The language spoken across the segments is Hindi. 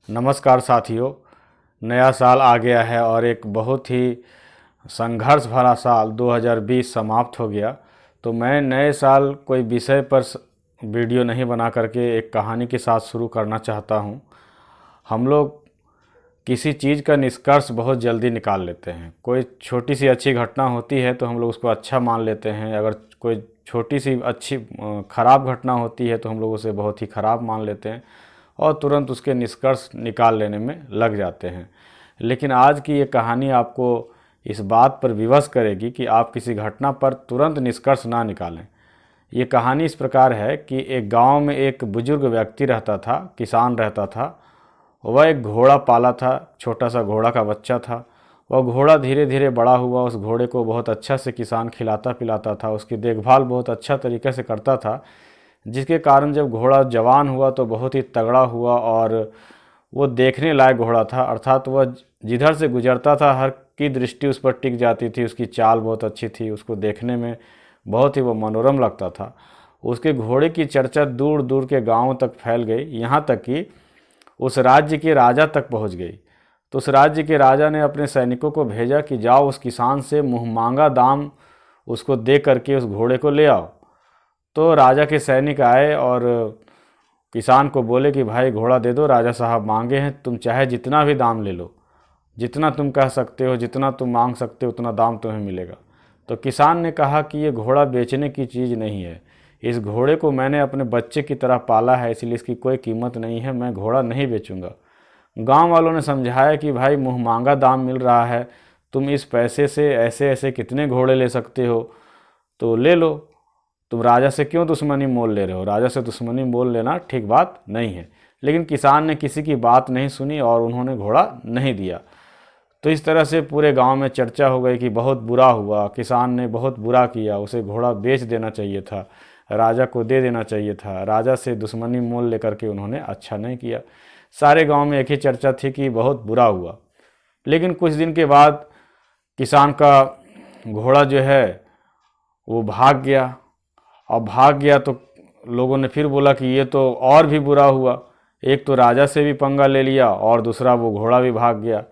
नमस्कार साथियों। नया साल आ गया है और एक बहुत ही संघर्ष भरा साल 2020 समाप्त हो गया। तो मैं नए साल कोई विषय पर वीडियो नहीं बना करके एक कहानी के साथ शुरू करना चाहता हूं। हम लोग किसी चीज़ का निष्कर्ष बहुत जल्दी निकाल लेते हैं। कोई छोटी सी अच्छी घटना होती है तो हम लोग उसको अच्छा मान लेते हैं। अगर कोई छोटी सी अच्छी ख़राब घटना होती है तो हम लोग उसे बहुत ही ख़राब मान लेते हैं और तुरंत उसके निष्कर्ष निकाल लेने में लग जाते हैं। लेकिन आज की ये कहानी आपको इस बात पर विवश करेगी कि आप किसी घटना पर तुरंत निष्कर्ष ना निकालें। ये कहानी इस प्रकार है कि एक गांव में एक बुजुर्ग व्यक्ति रहता था, किसान रहता था। वह एक घोड़ा पाला था, छोटा सा घोड़ा का बच्चा था। वह घोड़ा धीरे धीरे बड़ा हुआ। उस घोड़े को बहुत अच्छा से किसान खिलाता पिलाता था, उसकी देखभाल बहुत अच्छा तरीके से करता था, जिसके कारण जब घोड़ा जवान हुआ तो बहुत ही तगड़ा हुआ और वो देखने लायक घोड़ा था। अर्थात वह जिधर से गुजरता था हर की दृष्टि उस पर टिक जाती थी। उसकी चाल बहुत अच्छी थी, उसको देखने में बहुत ही वो मनोरम लगता था। उसके घोड़े की चर्चा दूर दूर के गाँव तक फैल गई, यहाँ तक कि उस राज्य के राजा तक पहुँच गई। तो उस राज्य के राजा ने अपने सैनिकों को भेजा कि जाओ उस किसान से मुँहमांगा दाम उसको दे करके उस घोड़े को ले आओ। तो राजा के सैनिक आए और किसान को बोले कि भाई घोड़ा दे दो, राजा साहब मांगे हैं, तुम चाहे जितना भी दाम ले लो, जितना तुम कह सकते हो, जितना तुम मांग सकते हो उतना दाम तुम्हें मिलेगा। तो किसान ने कहा कि ये घोड़ा बेचने की चीज़ नहीं है, इस घोड़े को मैंने अपने बच्चे की तरह पाला है, इसलिए इसकी कोई कीमत नहीं है, मैं घोड़ा नहीं बेचूंगा। गांव वालों ने समझाया कि भाई मुँह मांगा दाम मिल रहा है, तुम इस पैसे से ऐसे ऐसे कितने घोड़े ले सकते हो, तो ले लो। तुम राजा से क्यों दुश्मनी मोल ले रहे हो? राजा से दुश्मनी मोल लेना ठीक बात नहीं है। लेकिन किसान ने किसी की बात नहीं सुनी और उन्होंने घोड़ा नहीं दिया। तो इस तरह से पूरे गांव में चर्चा हो गई कि बहुत बुरा हुआ, किसान ने बहुत बुरा किया, उसे घोड़ा बेच देना चाहिए था, राजा को दे देना चाहिए था, राजा से दुश्मनी मोल लेकर के उन्होंने अच्छा नहीं किया। सारे गांव में एक ही चर्चा थी कि बहुत बुरा हुआ। लेकिन कुछ दिन के बाद किसान का घोड़ा जो है वो भाग गया। और भाग गया तो लोगों ने फिर बोला कि ये तो और भी बुरा हुआ, एक तो राजा से भी पंगा ले लिया और दूसरा वो घोड़ा भी भाग गया।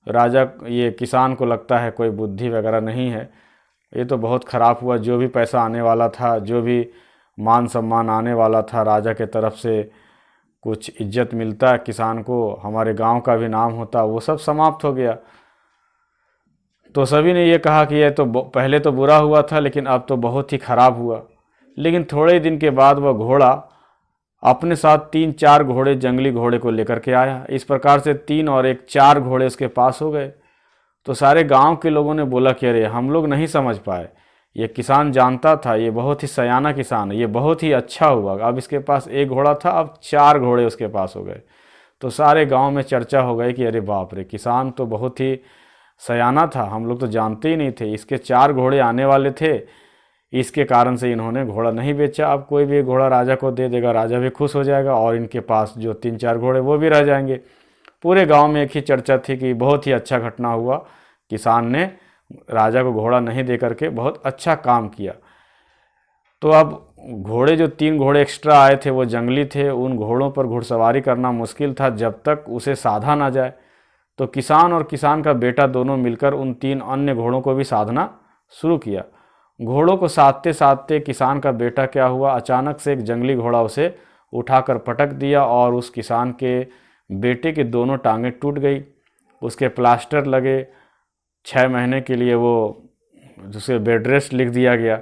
राजा ये किसान को लगता है कोई बुद्धि वगैरह नहीं है, ये तो बहुत ख़राब हुआ। जो भी पैसा आने वाला था, जो भी मान सम्मान आने वाला था, राजा के तरफ से कुछ इज्जत मिलता किसान को, हमारे गांव का भी नाम होता, वो सब समाप्त हो गया। तो सभी ने ये कहा कि यह तो पहले तो बुरा हुआ था लेकिन अब तो बहुत ही ख़राब हुआ। लेकिन थोड़े दिन के बाद वह घोड़ा अपने साथ 3-4 घोड़े जंगली घोड़े को लेकर के आया। इस प्रकार से 3 और 1 4 घोड़े उसके पास हो गए। तो सारे गांव के लोगों ने बोला कि अरे हम लोग नहीं समझ पाए, ये किसान जानता था, ये बहुत ही सयाना किसान है, ये बहुत ही अच्छा हुआ। अब इसके पास 1 घोड़ा था, अब 4 घोड़े उसके पास हो गए। तो सारे गांव में चर्चा हो गई कि अरे बाप रे, किसान तो बहुत ही सयाना था, हम लोग तो जानते ही नहीं थे, इसके 4 घोड़े आने वाले थे, इसके कारण से इन्होंने घोड़ा नहीं बेचा। अब कोई भी घोड़ा राजा को दे देगा, राजा भी खुश हो जाएगा और इनके पास जो 3-4 घोड़े वो भी रह जाएंगे। पूरे गांव में एक ही चर्चा थी कि बहुत ही अच्छा घटना हुआ, किसान ने राजा को घोड़ा नहीं दे करके बहुत अच्छा काम किया। तो अब घोड़े जो 3 घोड़े एक्स्ट्रा आए थे वो जंगली थे, उन घोड़ों पर घुड़सवारी करना मुश्किल था जब तक उसे साधा ना जाए। तो किसान और किसान का बेटा दोनों मिलकर उन 3 अन्य घोड़ों को भी साधना शुरू किया। घोड़ों को साधते साधते किसान का बेटा क्या हुआ, अचानक से एक जंगली घोड़ा उसे उठाकर पटक दिया और उस किसान के बेटे की दोनों टांगें टूट गई। उसके प्लास्टर लगे, 6 महीने के लिए वो उसे बेड रेस्ट लिख दिया गया।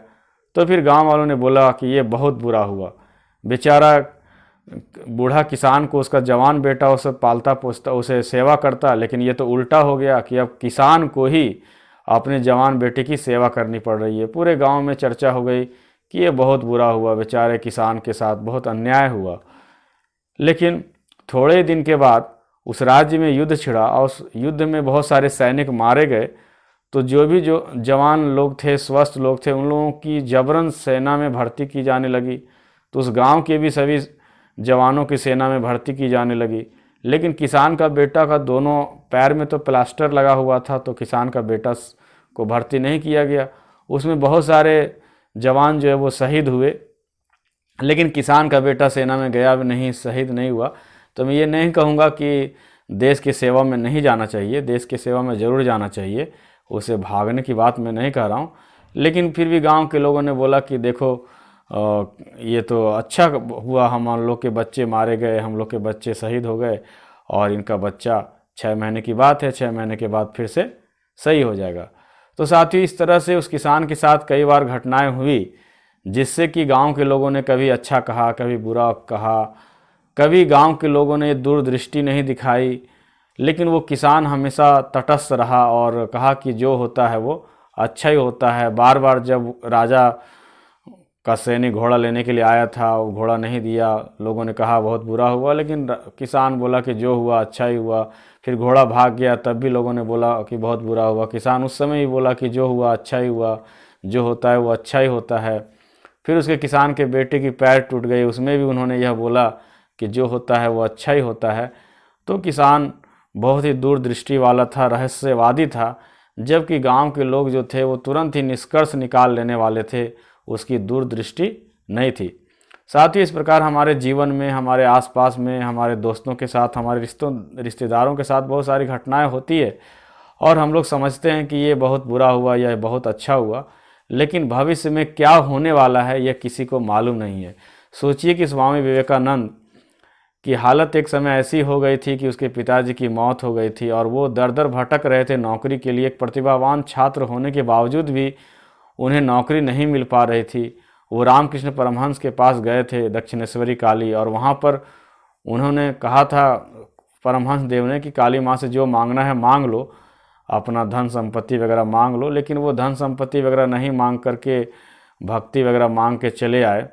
तो फिर गांव वालों ने बोला कि ये बहुत बुरा हुआ, बेचारा बूढ़ा किसान को उसका जवान बेटा उसे पालता पोसता, उसे सेवा करता, लेकिन ये तो उल्टा हो गया कि अब किसान को ही अपने जवान बेटे की सेवा करनी पड़ रही है। पूरे गांव में चर्चा हो गई कि ये बहुत बुरा हुआ, बेचारे किसान के साथ बहुत अन्याय हुआ। लेकिन थोड़े दिन के बाद उस राज्य में युद्ध छिड़ा और उस युद्ध में बहुत सारे सैनिक मारे गए। तो जो जवान लोग थे, स्वस्थ लोग थे, उन लोगों की जबरन सेना में भर्ती की जाने लगी। तो उस गांव के भी सभी जवानों की सेना में भर्ती की जाने लगी। लेकिन किसान का बेटा का दोनों पैर में तो प्लास्टर लगा हुआ था, तो किसान का बेटा को भर्ती नहीं किया गया। उसमें बहुत सारे जवान जो है वो शहीद हुए, लेकिन किसान का बेटा सेना में गया भी नहीं, शहीद नहीं हुआ। तो मैं ये नहीं कहूँगा कि देश की सेवा में नहीं जाना चाहिए, देश की सेवा में ज़रूर जाना चाहिए, उसे भागने की बात मैं नहीं कह रहा हूँ। लेकिन फिर भी गांव के लोगों ने बोला कि देखो ये तो अच्छा हुआ, हम लोग के बच्चे मारे गए, हम लोग के बच्चे शहीद हो गए, और इनका बच्चा 6 महीने की बात है, 6 महीने के बाद फिर से सही हो जाएगा। तो साथियों, इस तरह से उस किसान के साथ कई बार घटनाएं हुई, जिससे कि गांव के लोगों ने कभी अच्छा कहा, कभी बुरा कहा, कभी गांव के लोगों ने दूरदृष्टि नहीं दिखाई, लेकिन वो किसान हमेशा तटस्थ रहा और कहा कि जो होता है वो अच्छा ही होता है। बार बार जब राजा का सैनिक घोड़ा लेने के लिए आया था, वो घोड़ा नहीं दिया, लोगों ने कहा बहुत बुरा हुआ, लेकिन किसान बोला कि जो हुआ अच्छा ही हुआ। फिर घोड़ा भाग गया, तब भी लोगों ने बोला कि बहुत बुरा हुआ। किसान उस समय ही बोला कि जो हुआ अच्छा ही हुआ, जो होता है वो अच्छा ही होता है। फिर उसके किसान के बेटे की पैर टूट गई, उसमें भी उन्होंने यह बोला कि जो होता है वो अच्छा ही होता है। तो किसान बहुत ही दूरदृष्टि वाला था, रहस्यवादी था, जबकि गांव के लोग जो थे वो तुरंत ही निष्कर्ष निकाल लेने वाले थे, उसकी दूरदृष्टि नहीं थी। साथ ही इस प्रकार हमारे जीवन में, हमारे आसपास में, हमारे दोस्तों के साथ, हमारे रिश्तेदारों के साथ बहुत सारी घटनाएं होती है, और हम लोग समझते हैं कि ये बहुत बुरा हुआ या बहुत अच्छा हुआ, लेकिन भविष्य में क्या होने वाला है यह किसी को मालूम नहीं है। सोचिए कि स्वामी विवेकानंद की हालत एक समय ऐसी हो गई थी कि उसके पिताजी की मौत हो गई थी, और वो दर दर भटक रहे थे नौकरी के लिए। एक प्रतिभावान छात्र होने के बावजूद भी उन्हें नौकरी नहीं मिल पा रही थी। वो रामकृष्ण परमहंस के पास गए थे, दक्षिणेश्वरी काली, और वहाँ पर उन्होंने कहा था परमहंस देव ने कि काली माँ से जो मांगना है मांग लो, अपना धन संपत्ति वगैरह मांग लो। लेकिन वो धन संपत्ति वगैरह नहीं मांग करके भक्ति वगैरह मांग के चले आए।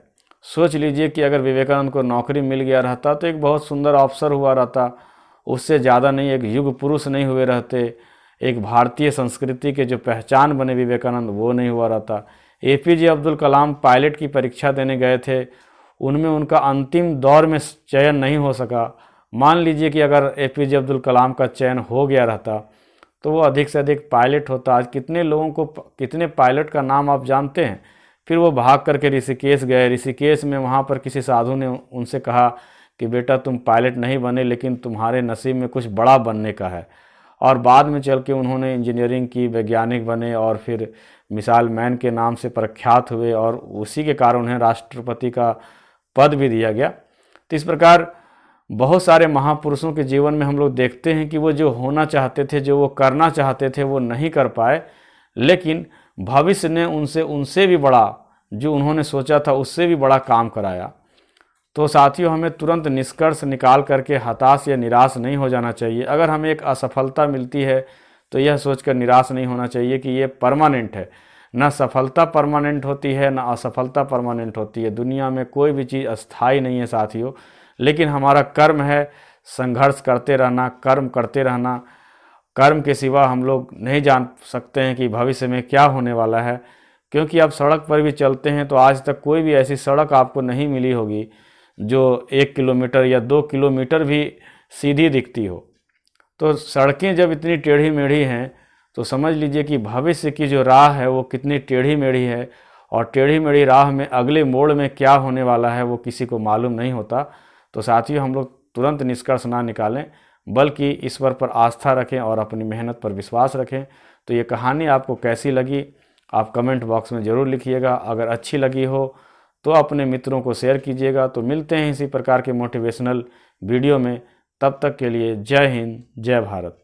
सोच लीजिए कि अगर विवेकानंद को नौकरी मिल गया रहता तो एक बहुत सुंदर अवसर हुआ रहता, उससे ज़्यादा नहीं, एक युग पुरुष नहीं हुए रहते, एक भारतीय संस्कृति के जो पहचान बने विवेकानंद, वो नहीं हुआ रहता। एपीजे अब्दुल कलाम पायलट की परीक्षा देने गए थे, उनमें उनका अंतिम दौर में चयन नहीं हो सका। मान लीजिए कि अगर एपीजे अब्दुल कलाम का चयन हो गया रहता तो वो अधिक से अधिक पायलट होता। आज कितने लोगों को, कितने पायलट का नाम आप जानते हैं। फिर वो भाग करके ऋषिकेश गए। ऋषिकेश में वहाँ पर किसी साधु ने उनसे कहा कि बेटा तुम पायलट नहीं बने, लेकिन तुम्हारे नसीब में कुछ बड़ा बनने का है। और बाद में चल के उन्होंने इंजीनियरिंग की, वैज्ञानिक बने, और फिर मिसाइल मैन के नाम से प्रख्यात हुए, और उसी के कारण उन्हें राष्ट्रपति का पद भी दिया गया। तो इस प्रकार बहुत सारे महापुरुषों के जीवन में हम लोग देखते हैं कि वो जो होना चाहते थे, जो वो करना चाहते थे, वो नहीं कर पाए, लेकिन भविष्य ने उनसे भी बड़ा, जो उन्होंने सोचा था उससे भी बड़ा काम कराया। तो साथियों, हमें तुरंत निष्कर्ष निकाल करके हताश या निराश नहीं हो जाना चाहिए। अगर हमें एक असफलता मिलती है तो यह सोचकर निराश नहीं होना चाहिए कि ये परमानेंट है। न सफलता परमानेंट होती है, न असफलता परमानेंट होती है। दुनिया में कोई भी चीज़ अस्थायी नहीं है साथियों, लेकिन हमारा कर्म है संघर्ष करते रहना, कर्म करते रहना। कर्म के सिवा हम लोग नहीं जान सकते हैं कि भविष्य में क्या होने वाला है, क्योंकि आप सड़क पर भी चलते हैं तो आज तक कोई भी ऐसी सड़क आपको नहीं मिली होगी जो 1 किलोमीटर या 2 किलोमीटर भी सीधी दिखती हो। तो सड़कें जब इतनी टेढ़ी मेढ़ी हैं तो समझ लीजिए कि भविष्य की जो राह है वो कितनी टेढ़ी मेढ़ी है, और टेढ़ी मेढ़ी राह में अगले मोड़ में क्या होने वाला है वो किसी को मालूम नहीं होता। तो साथियों, हम लोग तुरंत निष्कर्ष ना निकालें, बल्कि ईश्वर पर आस्था रखें और अपनी मेहनत पर विश्वास रखें। तो ये कहानी आपको कैसी लगी आप कमेंट बॉक्स में ज़रूर लिखिएगा। अगर अच्छी लगी हो तो अपने मित्रों को शेयर कीजिएगा। तो मिलते हैं इसी प्रकार के मोटिवेशनल वीडियो में, तब तक के लिए जय हिंद, जय भारत।